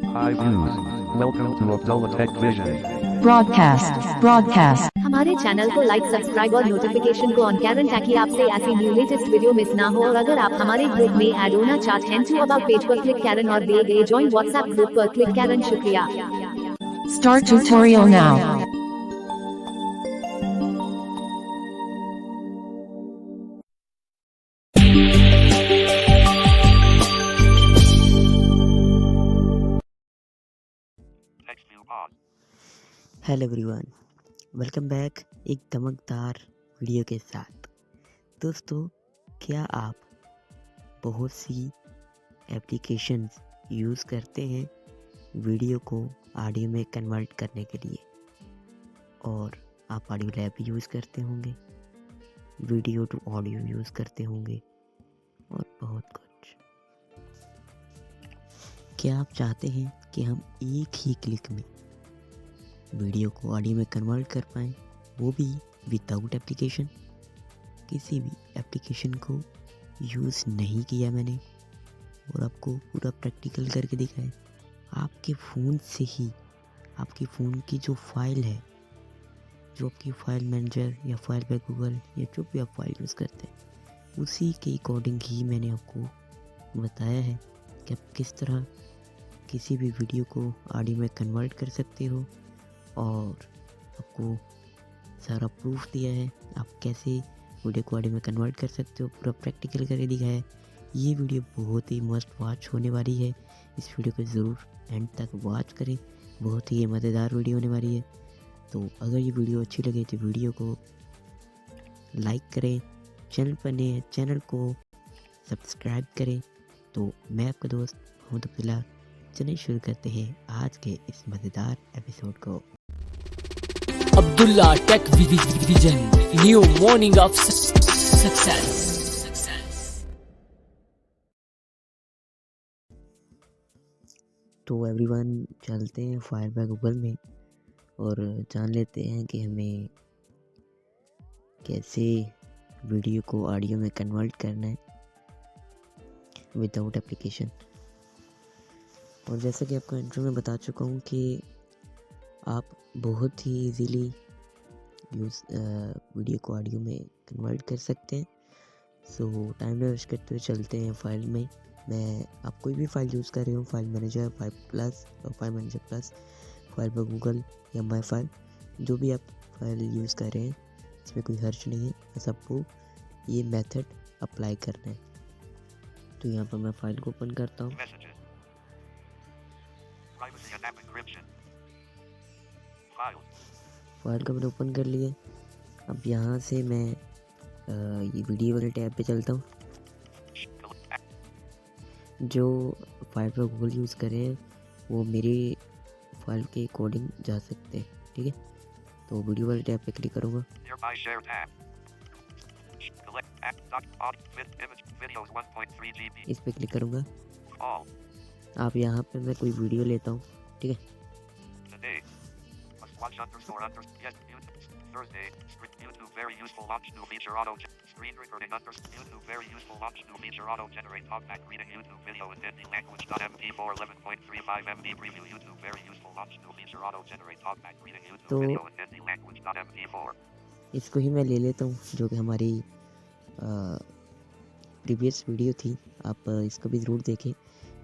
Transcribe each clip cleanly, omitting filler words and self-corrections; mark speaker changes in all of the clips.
Speaker 1: Hi views. Welcome to Abdullah Tech Vision.
Speaker 2: broadcast.
Speaker 3: हमारे channel को like subscribe और notification को ऑन करें ताकि आपसे ऐसी न्यू लेटेस्ट वीडियो मिस ना हो। और अगर आप हमारे ग्रुप में ऐड होना चाहते हैं तो अबाउट पेज पर क्लिक करें और दिए गए ज्वाइन व्हाट्सएप ग्रुप पर क्लिक करें। शुक्रिया।
Speaker 2: Start tutorial now.
Speaker 4: Hello everyone, welcome back एक धमकदार वीडियो के साथ। दोस्तों, क्या आप बहुत सी एप्लीकेशंस यूज़ करते हैं वीडियो को ऑडियो में कन्वर्ट करने के लिए? और आप ऑडियो लैब भी यूज़ करते होंगे, वीडियो टू ऑडियो यूज़ करते होंगे और बहुत कुछ। क्या आप चाहते हैं कि हम एक ही क्लिक में वीडियो को ऑडियो में कन्वर्ट कर पाएँ, वो भी विदाउट एप्लीकेशन? किसी भी एप्लीकेशन को यूज़ नहीं किया मैंने और आपको पूरा प्रैक्टिकल करके दिखाया। आपके फ़ोन से ही आपके फ़ोन की जो फाइल है, जो आपकी फ़ाइल मैनेजर या फाइल बाय गूगल या जो भी आप फाइल यूज़ करते हैं, उसी के अकॉर्डिंग ही मैंने आपको बताया है कि आप किस तरह किसी भी वीडियो को ऑडियो में कन्वर्ट कर सकते हो। और आपको सारा प्रूफ दिया है आप कैसे वीडियो को ऑडियो में कन्वर्ट कर सकते हो, पूरा प्रैक्टिकल करके दिखाया है। ये वीडियो बहुत ही मस्ट वॉच होने वाली है, इस वीडियो को ज़रूर एंड तक वॉच करें, बहुत ही मज़ेदार वीडियो होने वाली है। तो अगर ये वीडियो अच्छी लगे तो वीडियो को लाइक करें, चैनल पर नए हैं चैनल को सब्सक्राइब करें। तो मैं आपका दोस्त मोहम्मद अब्दुल्ला, चलिए शुरू करते हैं आज के इस मज़ेदार एपिसोड को।
Speaker 5: Abdullah Tech Vision, new morning of success.
Speaker 4: तो एवरीवन, चलते हैं फाइल बाय गूगल में और जान लेते हैं कि हमें कैसे वीडियो को ऑडियो में कन्वर्ट करना है विदाउट एप्लीकेशन। और जैसा कि आपको इंट्रो में बता चुका हूँ कि आप बहुत ही इजीली वीडियो को ऑडियो में कन्वर्ट कर सकते हैं। सो टाइम ना वेस्ट करते हुए चलते हैं फाइल में। मैं आप कोई भी फाइल यूज़ कर रहे हो, फाइल मैनेजर, फाइल प्लस और file manager plus, file by Google या माई फाइल, जो भी आप फाइल यूज़ कर रहे हैं, इसमें कोई हर्ज नहीं है। बस आपको ये मेथड अप्लाई करना है। तो यहाँ पर मैं फाइल को ओपन करता हूँ। फाइल को मैंने ओपन कर लिया। अब यहाँ से मैं ये वीडियो वाले टैब पे चलता हूँ। जो फाइल पर गूगल यूज़ करें वो मेरी फाइल के अकॉर्डिंग जा सकते हैं, ठीक है। तो वीडियो वाले टैब पे क्लिक करूँगा। इस पे क्लिक करूँगा। आप यहाँ पे मैं कोई वीडियो लेता हूँ, ठीक है।
Speaker 6: YouTube very useful launch new feature auto screen recording YouTube very useful launch new feature auto generate talkback reading YouTube video in Hindi language .mp4 11.35 MB preview YouTube very useful launch new feature auto generate talkback reading YouTube video in Hindi language .mp4।
Speaker 4: इसको ही मैं ले लेता हूँ, जो कि हमारी previous video थी। आप इसको भी ज़रूर देखें,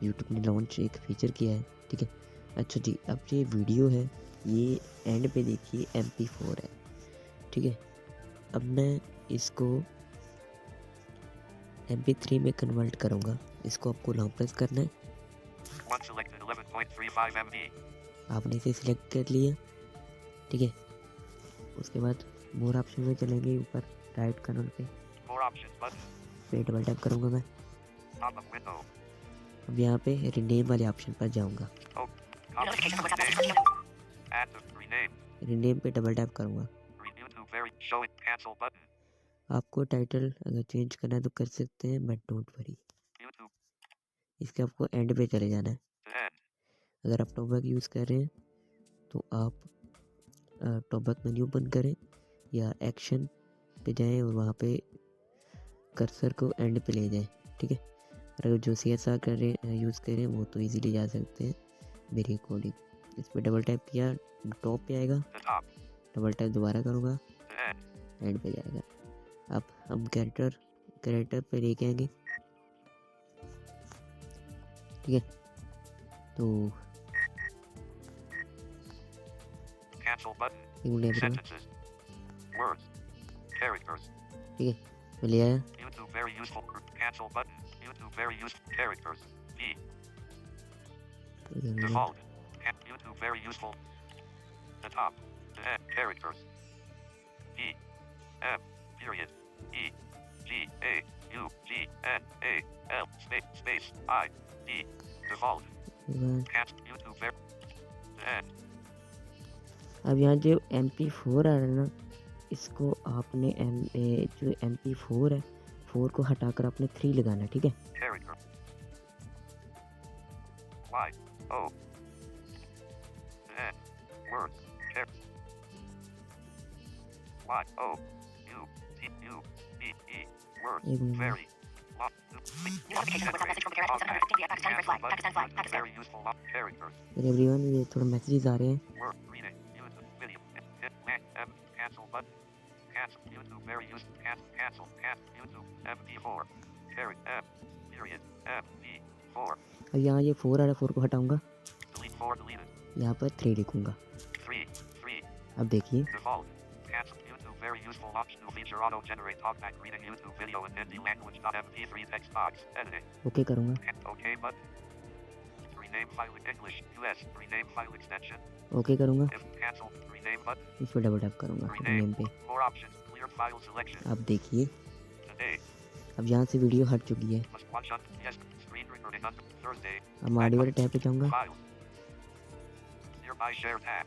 Speaker 4: YouTube ने लॉन्च एक फीचर किया है, ठीक है। अच्छा जी, अब ये वीडियो है, ये एंड पे देखिए MP4 है, ठीक है। अब मैं इसको MP3 में कन्वर्ट करूँगा। इसको आपको लॉन्ग प्रेस करना है। आपने इसे सिलेक्ट कर लिया, ठीक है। उसके बाद मोर ऑप्शन में चलेंगे, ऊपर राइट कर्नल पे डबल टैप करूँगा मैं। अब यहाँ पे रीनेम वाले ऑप्शन पर जाऊँगा। रीनेम पे डबल टैप करूँगा। आपको टाइटल अगर चेंज करना है तो कर सकते हैं, बट डोंट वरी। इसके आपको एंड पे चले जाना है। अगर आप टॉपबैक यूज़ कर रहे हैं तो आप टॉपबैक मेन्यू बंद करें या एक्शन पे जाएं और वहाँ पे कर्सर को एंड पे ले जाएं, ठीक है। अगर जो CSR कर रहे यूज़ कर रहे हैं वो तो इजीली जा सकते हैं, मेरी रिकॉर्डिंग। इस पर डबल टैप किया, टॉप पे आएगा,
Speaker 6: The top.
Speaker 4: डबल टैप दोबारा करूँगा,
Speaker 6: The end.
Speaker 4: एंड पे जाएगा। अब हम कैरेक्टर पे लेके आएंगे, ठीक है। तो
Speaker 6: Cancel button.
Speaker 4: एक मिनट यहाँ पे रुको,
Speaker 6: Sentences. Words. Characters.
Speaker 4: ठीक है, मैं ले आया।
Speaker 6: YouTube very useful. Cancel button. YouTube very useful. Characters. B. Default. YouTube very useful. The top. The end. Characters. E. M. Period. E. G. A. U. G. N. A. L. Space. I. D. Default. Cancel. YouTube very. The end.
Speaker 4: अब यहाँ जो MP4 आ रहा है ना, इसको आपने जो MP4 है, 4 को हटाकर आपने 3 लगाना है, ठीक है।
Speaker 6: Character. Y. O. N. Words. Y. O. U. T. U. B. E. Words.
Speaker 4: एक minute.
Speaker 6: Very. Very useful. Characters.
Speaker 4: Everyone, ये थोड़ा मैसेजेस आ रहे हैं।
Speaker 6: Word. Reading. YouTube. Video. M. Cancel button. Cancel. YouTube. Very useful. Cancel. YouTube. MP4. Character. M. Period. MP4.
Speaker 4: अब यहाँ ये 4 आ रहा है, 4 को हटाऊंगा,
Speaker 6: Delete 4. Deleted.
Speaker 4: यहाँ पर 3 लिखूंगा।
Speaker 6: 3.
Speaker 4: अब देखिए,
Speaker 6: Default. Cancel. YouTube. Very useful. Optional feature. Auto generate talkback reading YouTube video in Hindi language. MP3 text box. Editing.
Speaker 4: Okay करूँगा,
Speaker 6: OK button. Rename file English. US. Rename file extension.
Speaker 4: Okay करूँगा,
Speaker 6: If cancel. Rename button.
Speaker 4: इस पर double tap करूँगा name पे।
Speaker 6: More options. Clear file selection.
Speaker 4: अब देखिए,
Speaker 6: Today.
Speaker 4: अब यहाँ से वीडियो हट चुकी है।
Speaker 6: Must watch on. Yes. Screen recording on Thursday.
Speaker 4: अब मैं ऑडियो वाले टैब पे जाऊँगा,
Speaker 6: Files. Nearby share tab.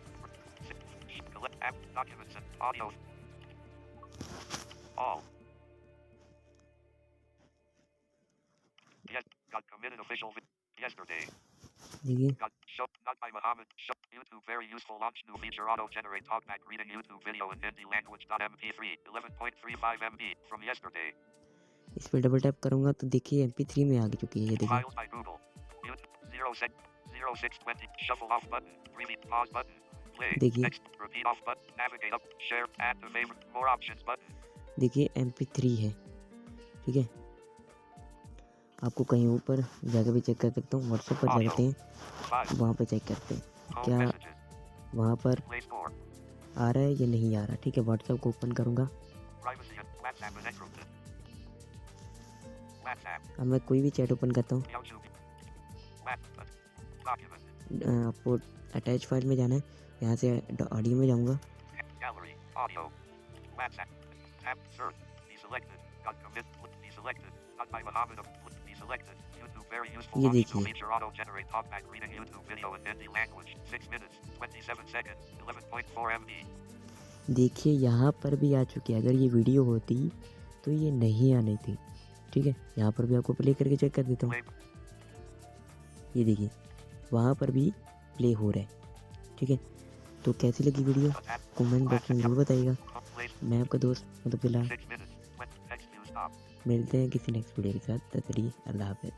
Speaker 6: Collect app documents and audio. All. Yes. Got committed official. Yesterday.
Speaker 4: देखिए
Speaker 6: Got show not by Muhammad. Show YouTube very useful launch new feature auto generate talkback reading YouTube video in Hindi language. MP3 11.35 MB from yesterday.
Speaker 4: इस पर double tap करूँगा तो देखिए MP3 में आ चुकी है, ये देखिए।
Speaker 6: Files by Google. YouTube 0620 shuffle off button. Repeat pause button. Play.
Speaker 4: देखिए।
Speaker 6: Text. Repeat off button. Navigate up. Share. Add to favorite. More options button.
Speaker 4: देखिए MP3 है, ठीक है। आपको कहीं ऊपर जाकर भी चेक कर सकता हूँ, व्हाट्सएप पर जाते हैं,
Speaker 6: 5.
Speaker 4: वहाँ पे चेक करते हैं
Speaker 6: Home
Speaker 4: क्या
Speaker 6: messages.
Speaker 4: वहाँ पर
Speaker 6: Play store.
Speaker 4: आ रहा है या नहीं आ रहा, ठीक है। व्हाट्सएप को ओपन करूँगा,
Speaker 6: Privacy and WhatsApp and encrypted. WhatsApp.
Speaker 4: अब मैं कोई भी चैट ओपन करता हूँ,
Speaker 6: YouTube. WhatsApp. Document.
Speaker 4: आपको अटैच फाइल में जाना है, यहाँ से ऑडियो में जाऊँगा,
Speaker 6: Gallery. Audio. WhatsApp. Tab. Search. Deselected. Got commit. Deselected. Not by Muhammad. Deselected. YouTube very useful.
Speaker 4: ये
Speaker 6: Optional
Speaker 4: देखिए।
Speaker 6: feature auto generate talkback reading YouTube video in Hindi language. 6 minutes. 27 seconds. 11.4 MB.
Speaker 4: देखिए यहाँ पर भी आ चुकी है। अगर ये वीडियो होती तो ये नहीं आनी थी, ठीक है। यहाँ पर भी आपको प्ले करके चेक कर देता हूँ,
Speaker 6: Play.
Speaker 4: ये देखिए वहाँ पर भी प्ले हो रहा है, ठीक है। तो कैसी लगी वीडियो कमेंट बॉक्स में जरूर बताइएगा।
Speaker 6: Play.
Speaker 4: मैं आपका दोस्त मतलब फिलहाल
Speaker 6: 6 minutes. When text news stop.
Speaker 4: मिलते हैं किसी नेक्स्ट वीडियो के साथ, तब तक के लिए अल्लाह हाफ़िज़।